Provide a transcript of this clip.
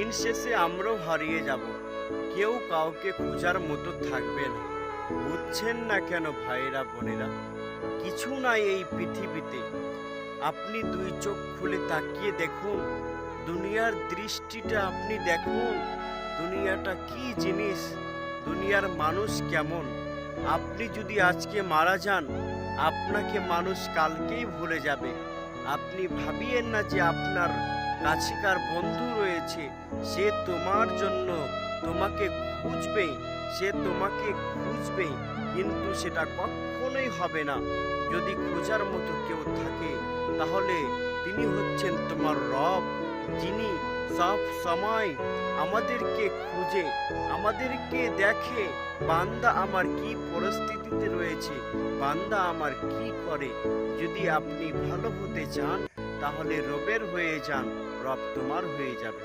দিন শেষে আমরাও হারিয়ে যাব, কেউ কাউকে খোঁজার মতো থাকবে না। বুঝছেন না কেন ভাইরা বোনেরা? কিছু নাই এই পৃথিবীতে। আপনি দুই চোখ খুলে তাকিয়ে দেখুন, দুনিয়ার দৃষ্টিটা আপনি দেখুন, দুনিয়াটা কি জিনিস, দুনিয়ার মানুষ কেমন। আপনি যদি আজকে মারা যান, আপনাকে মানুষ কালকেই ভুলে যাবে। আপনি ভাবিয়েন না যে আপনার কাছেকার বন্ধু রয়েছে, সে তোমার জন্য তোমাকে খুঁজবে, সে তোমাকে খুঁজবে, কিন্তু সেটা কখনোই হবে না। যদি খোঁজার মতো কেউ থাকে, তাহলে তিনি হচ্ছেন তোমার রব, যিনি সব সময় আমাদেরকে খুঁজে, আমাদেরকে দেখে বান্দা আমার কি পরিস্থিতিতে রয়েছে, বান্দা আমার কি করে। যদি আপনি ভালো হতে চান, তাহলে রবের হয়ে যান, রব তোমার হয়ে যাবে।